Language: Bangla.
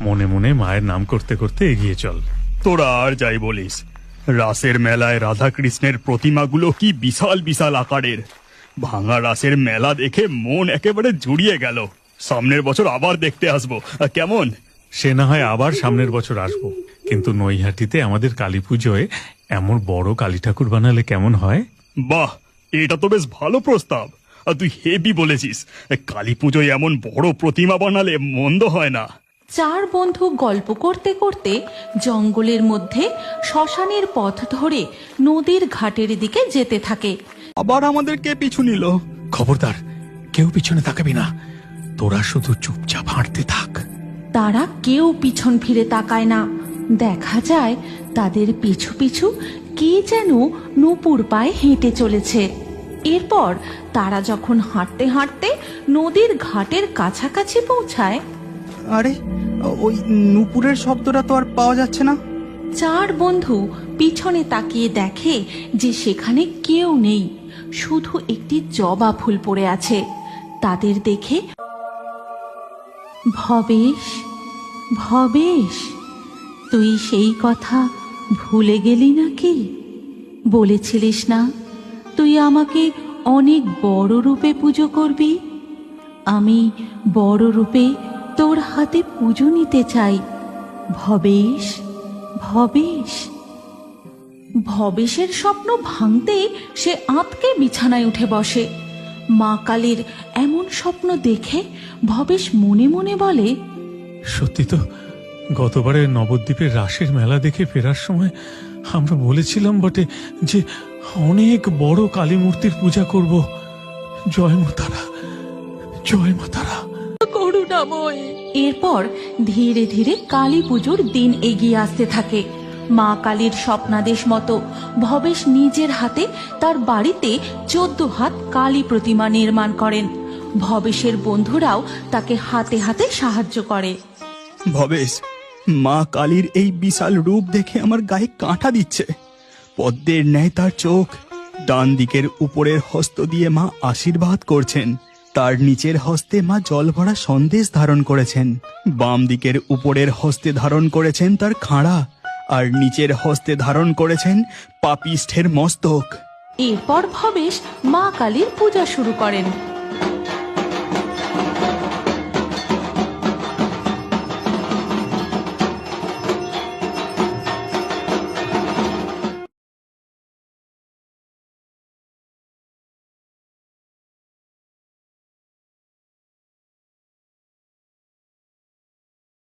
মনে মনে মায়ের নাম করতে করতে এগিয়ে চল। তোরা আর যাই বলিস, রাসের মেলায় রাধা কৃষ্ণের প্রতিমাগুলো কি বিশাল বিশাল আকারের। ভাঙা রাসের মেলা দেখে মন একেবারে জুড়িয়ে গেল। সামনের বছর আবার দেখতে আসবো, কেমন? সে না হয় আবার সামনের বছর আসবো, কিন্তু নৈহাটিতে আমাদের কালী পুজোয় এমন বড় কালী ঠাকুর বানালে কেমন হয়? বাহ, এটা তো বেশ ভালো প্রস্তাব। আর তুই হেবি বলেছিস, কালী পুজোয় এমন বড় প্রতিমা বানালে মন্দ হয় না। চার বন্ধু গল্প করতে করতে জঙ্গলের মধ্যে শ্মশানের পথ ধরে নদীর ঘাটের দিকে যেতে থাকে। আবার আমাদেরকে পিছু নিল। খবরদার, কেউ পিছনে তাকাবি না, তোরা শুধু চুপচাপ হাঁটতে থাক। তারা কেউ পিছন ফিরে তাকায় না। দেখা যায় তাদের পিছু পিছু কে যেন নূপুর পায়ে হেঁটে চলেছে। এরপর তারা যখন হাঁটতে হাঁটতে নদীর ঘাটের কাছাকাছি পৌঁছায়, আরে, ওই নূপুরের শব্দটা তো আর পাওয়া যাচ্ছে না। চার বন্ধু পিছনে তাকিয়ে দেখে যে সেখানে কেউ নেই, শুধু একটি জবা ফুল পড়ে আছে। তাদের দেখে, ভবেশ, ভবেশ, তুই সেই কথা ভুলে গেলি নাকি? বলেছিলিস না তুই আমাকে অনেক বড় রূপে পুজো করবি? আমি বড় রূপে তোর হাতে পুজো নিতে চাই, ভবেশ, ভবেশ। ভবেশের স্বপ্ন ভাঙতে সে আঁতকে বিছানায় উঠে বসে। মা কালীর এমন স্বপ্ন দেখে ভবেশ মনে মনে বলে, সত্যি তো, গতবারে নবদ্বীপের রাসের মেলা দেখে ফেরার সময় আমরা বলেছিলাম বটে যে অনেক বড় কালী মূর্তির পূজা করব। জয় মা তারা, জয় মা তারা। করুণাময়। এরপর ধীরে ধীরে কালী পুজোর দিন এগিয়ে আসতে থাকে। মা কালীর স্বপ্নাদেশ মতো ভবেশ নিজের হাতে তার বাড়িতে 14 হাত কালী প্রতিমা নির্মাণ করেন। ভবেশের বন্ধুরাও তাকে হাতে হাতে সাহায্য করে। ভবেশ, মা কালীর এই বিশাল রূপ দেখে আমার গায়ে কাঁটা দিচ্ছে। পদ্মের ন্যায় তার চোখ। ডান দিকের উপরের হস্ত দিয়ে মা আশীর্বাদ করছেন, তার নিচের হস্তে মা জল ভরা সন্দেশ ধারণ করেছেন। বাম দিকের উপরের হস্তে ধারণ করেছেন তার খাঁড়া, আর নিচের হস্তে ধারণ করেছেন পাপিষ্ঠের মস্তক। এরপর ভবেশ মা কালীর পূজা শুরু করেন।